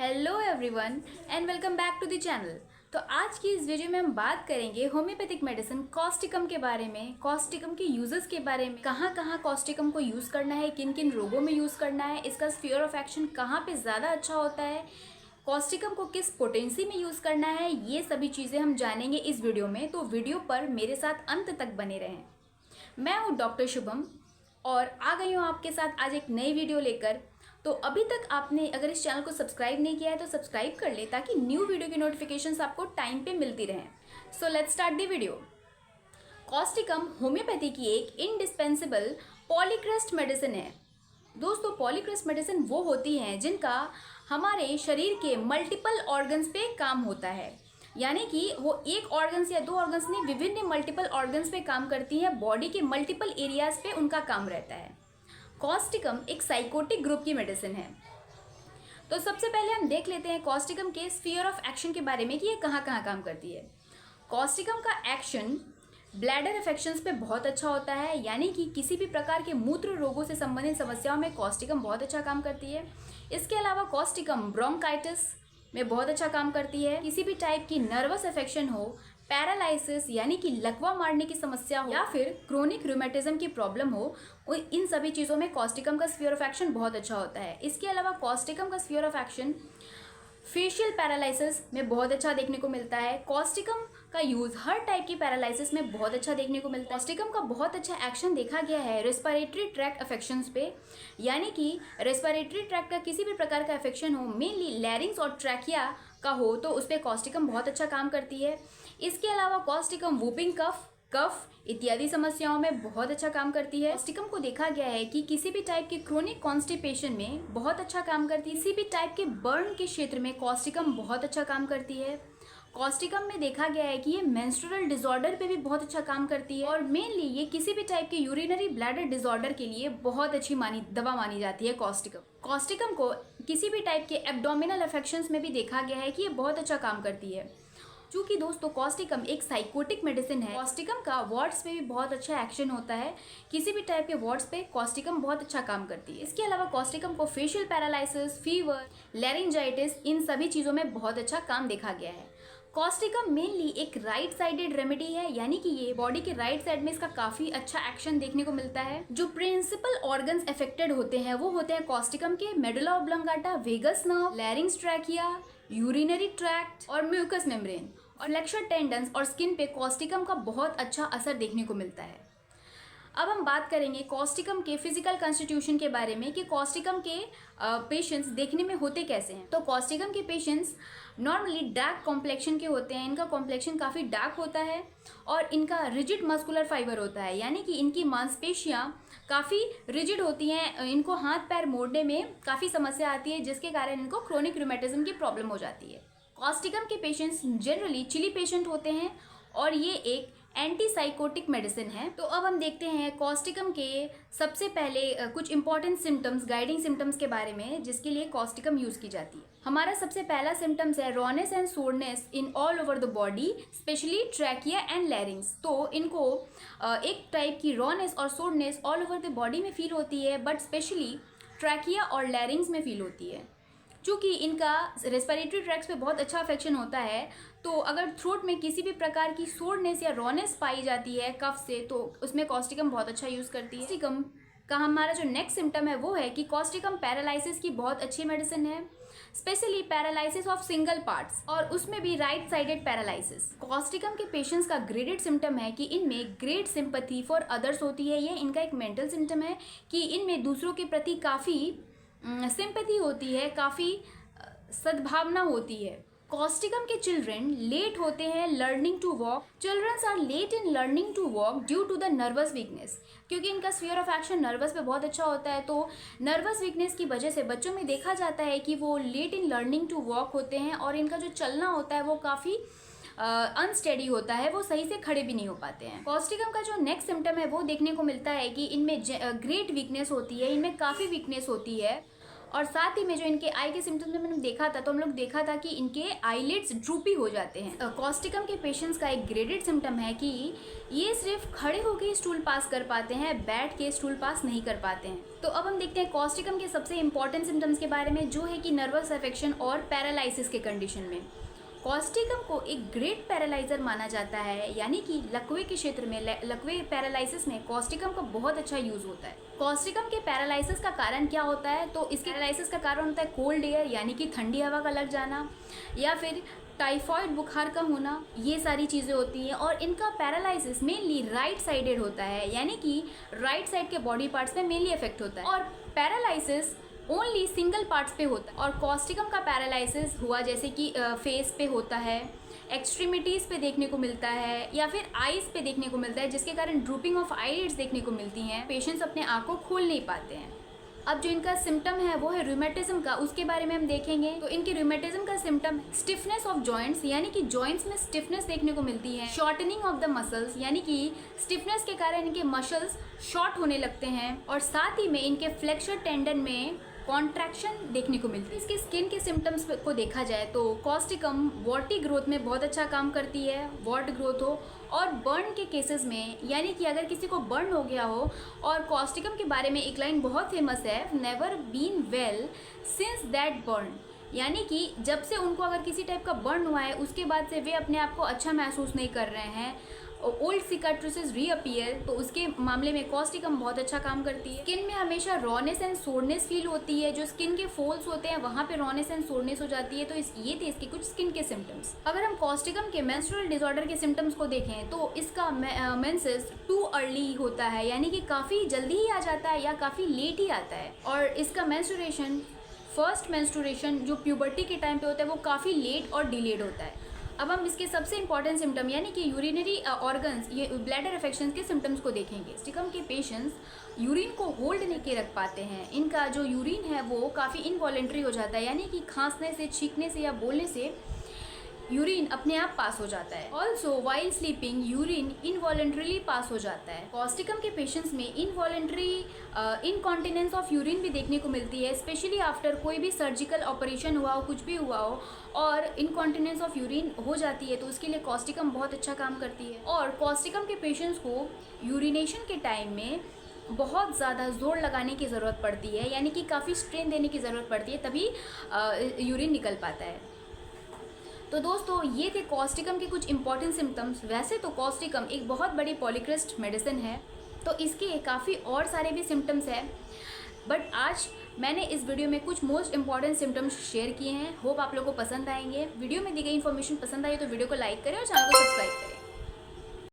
Hello everyone and welcome back to the channel. तो आज की इस वीडियो में हम बात करेंगे होम्योपैथिक मेडिसिन कॉस्टिकम के बारे में, कॉस्टिकम के यूजेस के बारे में, कहाँ कहाँ कॉस्टिकम को यूज़ करना है, किन किन रोगों में यूज़ करना है, इसका स्फीयर ऑफ एक्शन कहाँ पे ज़्यादा अच्छा होता है, कॉस्टिकम को किस पोटेंसी में यूज़ करना है, ये सभी चीज़ें हम जानेंगे इस वीडियो में। तो वीडियो पर मेरे साथ अंत तक बने रहें। मैं हूँ डॉक्टर शुभम और आ गई हूँ आपके साथ आज एक नई वीडियो लेकर। तो अभी तक आपने अगर इस चैनल को सब्सक्राइब नहीं किया है तो सब्सक्राइब कर ले ताकि न्यू वीडियो की नोटिफिकेशंस आपको टाइम पे मिलती रहें। So let's start the video. Causticum homeopathy की एक इंडिस्पेंसिबल पॉलीक्रेस्ट मेडिसिन है। दोस्तों, पॉलीक्रेस्ट मेडिसिन वो होती हैं जिनका हमारे शरीर के मल्टीपल ऑर्गन्स पे काम होता है, यानी कि वो एक ऑर्गन्स या दो ऑर्गन्स नहीं, विभिन्न मल्टीपल ऑर्गन्स पे काम करती है। बॉडी के मल्टीपल एरियाज पे उनका काम रहता है। कॉस्टिकम एक साइकोटिक ग्रुप की मेडिसिन है। तो सबसे पहले हम देख लेते हैं कॉस्टिकम के स्फीयर ऑफ एक्शन के बारे में कि ये कहाँ कहाँ काम करती है। कॉस्टिकम का एक्शन ब्लैडर इन्फेक्शंस पे बहुत अच्छा होता है, यानी कि किसी भी प्रकार के मूत्र रोगों से संबंधित समस्याओं में कॉस्टिकम बहुत अच्छा काम करती है। इसके अलावा कॉस्टिकम ब्रोंकाइटिस में बहुत अच्छा काम करती है। किसी भी टाइप की नर्वस अफेक्शन हो, पैरालाइसिस यानी कि लकवा मारने की समस्या हो, या फिर क्रोनिक रूमेटिज्म की प्रॉब्लम हो, इन सभी चीज़ों में कॉस्टिकम का स्फीयर ऑफ एक्शन बहुत अच्छा होता है। इसके अलावा कॉस्टिकम का sphere of action facial paralysis में बहुत अच्छा देखने को मिलता है। कॉस्टिकम का यूज़ हर टाइप की पैरालिसिस में बहुत अच्छा देखने को मिलता है। कॉस्टिकम का बहुत अच्छा एक्शन देखा गया है रेस्पिरेटरी ट्रैक्ट अफेक्शंस पे, यानी कि रेस्पिरेटरी ट्रैक्ट का किसी भी प्रकार का अफेक्शन हो, मेनली लैरिंग्स और ट्रैकिया का हो, तो उस पर कॉस्टिकम बहुत अच्छा काम करती है। इसके अलावा कॉस्टिकम वूपिंग कफ इत्यादि समस्याओं में बहुत अच्छा काम करती है। कॉस्टिकम को देखा गया है कि किसी भी टाइप के क्रोनिक कॉन्स्टिपेशन में बहुत अच्छा काम करती है। किसी भी टाइप के बर्न के क्षेत्र में कॉस्टिकम बहुत अच्छा काम करती है। कॉस्टिकम में देखा गया है कि ये मेंस्ट्रुअल डिसऑर्डर पे भी बहुत अच्छा काम करती है, और मेनली ये किसी भी टाइप के यूरिनरी ब्लैडर डिसऑर्डर के लिए बहुत अच्छी दवा मानी जाती है। कॉस्टिकम को किसी भी टाइप के एब्डोमिनल अफेक्शंस में भी देखा गया है कि ये बहुत अच्छा काम करती है। चूँकि दोस्तों कॉस्टिकम एक साइकोटिक मेडिसिन है, कॉस्टिकम का वार्ड्स पे भी बहुत अच्छा एक्शन होता है। किसी भी टाइप के वार्ड्स पे कॉस्टिकम बहुत अच्छा काम करती है। इसके अलावा कॉस्टिकम को फेशियल पैरालिसिस, फीवर, लैरिंजाइटिस, इन सभी चीज़ों में बहुत अच्छा काम देखा गया है। कॉस्टिकम मेनली एक राइट साइडेड रेमेडी है, यानी कि ये बॉडी के राइट साइड में इसका काफ़ी अच्छा एक्शन देखने को मिलता है। जो प्रिंसिपल ऑर्गन्स अफेक्टेड होते हैं वो होते हैं कॉस्टिकम के medulla oblongata, vagus nerve, larynx trachea, urinary tract और म्यूकस मेम्ब्रेन, और फ्लेक्सर टेंडन्स और स्किन पे कॉस्टिकम का बहुत अच्छा असर देखने को मिलता है। अब हम बात करेंगे कॉस्टिकम के फिजिकल कॉन्स्टिट्यूशन के बारे में कि कॉस्टिकम के पेशेंट्स देखने में होते कैसे हैं। तो कॉस्टिकम के पेशेंट्स नॉर्मली डार्क कॉम्प्लेक्शन के होते हैं। इनका कॉम्प्लेक्शन काफ़ी डार्क होता है और इनका रिजिड मस्कुलर फाइबर होता है, यानी कि इनकी मांसपेशियाँ काफ़ी रिजिड होती हैं। इनको हाथ पैर मोड़ने में काफ़ी समस्या आती है, जिसके कारण इनको क्रोनिक रूमेटिज्म की प्रॉब्लम हो जाती है। कॉस्टिकम के पेशेंट्स जनरली चिली पेशेंट होते हैं और ये एक एंटीसाइकोटिक मेडिसिन है। तो अब हम देखते हैं कॉस्टिकम के सबसे पहले कुछ इंपॉर्टेंट सिम्टम्स, गाइडिंग सिम्टम्स के बारे में जिसके लिए कॉस्टिकम यूज़ की जाती है। हमारा सबसे पहला सिम्टम्स है rawness and soreness in all over the body, specially trachea and लैरिंग्स। तो इनको एक टाइप की रॉनेस और soreness all over the body में फील होती है, बट स्पेशली ट्रैकिया और लैरिंग्स में फील होती है। चूँकि इनका रेस्पिरेटरी ट्रैक्ट्स पे बहुत अच्छा अफेक्शन होता है, तो अगर थ्रोट में किसी भी प्रकार की सोरनेस या रॉनेस पाई जाती है कफ से, तो उसमें कॉस्टिकम बहुत अच्छा यूज़ करती है। कॉस्टिकम का हमारा जो नेक्स्ट सिम्टम है वो है कि कॉस्टिकम पैरालिसिस की बहुत अच्छी मेडिसिन है, specially paralysis of single parts, और उसमें भी राइट साइडेड पैरालिसिस। कॉस्टिकम के पेशेंट्स का ग्रेडेड सिम्टम है कि इनमें ग्रेट सिंपैथी फॉर अदर्स होती है। ये इनका एक मेंटल सिम्टम है कि इनमें दूसरों के प्रति काफ़ी सिंपैथी होती है, काफ़ी सद्भावना होती है। कॉस्टिकम के चिल्ड्रन लेट होते हैं learning to walk. Childrens are late in learning to walk due to the nervous weakness, क्योंकि इनका स्फीयर ऑफ एक्शन नर्वस पे बहुत अच्छा होता है। तो नर्वस वीकनेस की वजह से बच्चों में देखा जाता है कि वो late in learning to walk होते हैं, और इनका जो चलना होता है वो काफ़ी अनस्टेडी होता है, वो सही से खड़े भी नहीं हो पाते हैं। कॉस्टिकम का जो नेक्स्ट सिम्टम है वो देखने को मिलता है कि इनमें ग्रेट वीकनेस होती है, इनमें काफ़ी वीकनेस होती है, और साथ ही में जो इनके आई के सिम्टम्स में मैंने देखा था, तो हम लोग देखा था कि इनके आईलिड्स ड्रूपी हो जाते हैं। कॉस्टिकम के पेशेंट्स का एक ग्रेडेड सिम्टम है कि ये सिर्फ खड़े होकर स्टूल पास कर पाते हैं, बैठ के स्टूल पास नहीं कर पाते हैं। तो अब हम देखते हैं कॉस्टिकम के सबसे इंपॉर्टेंट सिम्टम्स के बारे में, जो है कि नर्वस अफेक्शन और पैरालिसिस के कंडीशन में। कॉस्टिकम को एक ग्रेट पैरालाइजर माना जाता है, यानी कि लकवे के क्षेत्र में, लकवे पैरालिसिस में कॉस्टिकम का बहुत अच्छा यूज होता है। कॉस्टिकम के पैरालिसिस का कारण क्या होता है? तो इसके पैरालिसिस का कारण होता है कोल्ड एयर, यानी कि ठंडी हवा का लग जाना, या फिर टाइफॉइड बुखार का होना, ये सारी चीज़ें होती हैं। और इनका पैरालिसिस मेनली राइट साइडेड होता है, यानी कि राइट साइड के बॉडी पार्ट्स में मेनली इफेक्ट होता है। और पैरालिसिस ओनली सिंगल पार्ट्स पे होता है। और कॉस्टिकम का पैरालिसिस हुआ जैसे कि फेस पे होता है, एक्सट्रीमिटीज़ पे देखने को मिलता है, या फिर आईज पे देखने को मिलता है, जिसके कारण ड्रूपिंग ऑफ आईलिड्स देखने को मिलती हैं। पेशेंट्स अपने आँख को खोल नहीं पाते हैं। अब जो इनका सिम्टम है वो है रूमेटिज्म का, उसके बारे में हम देखेंगे। तो इनके रूमेटिज्म का सिम्टम स्टिफनेस ऑफ जॉइंट्स, यानी कि जॉइंट्स में स्टिफनेस देखने को मिलती है। शॉर्टनिंग ऑफ द मसल्स, यानी कि स्टिफनेस के कारण इनके मसल्स शॉर्ट होने लगते हैं। और साथ ही में इनके फ्लेक्सर टेंडन में कॉन्ट्रैक्शन देखने को मिलती है। इसके स्किन के सिम्टम्स को देखा जाए तो कॉस्टिकम वॉर्टी ग्रोथ में बहुत अच्छा काम करती है, वॉर्ट ग्रोथ हो और बर्न के केसेस में, यानी कि अगर किसी को बर्न हो गया हो। और कॉस्टिकम के बारे में एक लाइन बहुत फेमस है, never been well since that burn, यानी कि जब से उनको अगर किसी टाइप का बर्न हुआ है उसके बाद से वे अपने आप को अच्छा महसूस नहीं कर रहे हैं, ओल्ड सिकाट्रिसेस रीअपियर, तो उसके मामले में कॉस्टिकम बहुत अच्छा काम करती है। स्किन में हमेशा रॉनेस एंड सोरनेस फील होती है, जो स्किन के फोल्स होते हैं वहाँ पे रॉनेस एंड सोरनेस हो जाती है। तो ये थे इसके कुछ स्किन के सिम्टम्स। अगर हम कॉस्टिकम के मेंस्ट्रुअल डिसऑर्डर के सिम्टम्स को देखें तो इसका मेंसेस टू अर्ली होता है, यानी कि काफ़ी जल्दी ही आ जाता है या काफ़ी लेट ही आता है। और इसका मेंस्ट्रुएशन, फर्स्ट मेंस्ट्रुएशन जो प्यूबर्टी के टाइम पे होता है, वो काफ़ी लेट और डिलेड होता है। अब हम इसके सबसे इंपॉर्टेंट सिम्टम, यानी कि यूरिनरी ऑर्गन्स, ये ब्लैडर इन्फेक्शन के सिम्टम्स को देखेंगे। कॉस्टिकम के पेशेंट्स यूरिन को होल्ड नहीं के रख पाते हैं। इनका जो यूरिन है वो काफ़ी इनवॉलेंट्री हो जाता है, यानी कि खांसने से, छींकने से या बोलने से यूरिन अपने आप पास हो जाता है। ऑल्सो वाइल स्लीपिंग यूरिन इनवॉलेंट्रीली पास हो जाता है। कॉस्टिकम के पेशेंट्स में इनवॉलेंट्री इनकॉन्टिनेंस ऑफ यूरिन भी देखने को मिलती है, स्पेशली आफ्टर कोई भी सर्जिकल ऑपरेशन हुआ हो, कुछ भी हुआ हो और इनकॉन्टिनेंस ऑफ यूरिन हो जाती है, तो उसके लिए कॉस्टिकम बहुत अच्छा काम करती है। और कॉस्टिकम के पेशेंट्स को यूरिनेशन के टाइम में बहुत ज़्यादा जोर लगाने की ज़रूरत पड़ती है, यानी कि काफ़ी स्ट्रेन देने की ज़रूरत पड़ती है, तभी यूरिन निकल पाता है। तो दोस्तों, ये थे कॉस्टिकम के कुछ इंपॉर्टेंट सिम्टम्स। वैसे तो कॉस्टिकम एक बहुत बड़ी पॉलीक्रिस्ट मेडिसिन है, तो इसके काफ़ी और सारे भी सिम्टम्स हैं, बट आज मैंने इस वीडियो में कुछ मोस्ट इंपॉर्टेंट सिम्टम्स शेयर किए हैं। होप आप लोगों को पसंद आएंगे। वीडियो में दी गई इन्फॉर्मेशन पसंद आई तो वीडियो को लाइक करें और चैनल को सब्सक्राइब करें।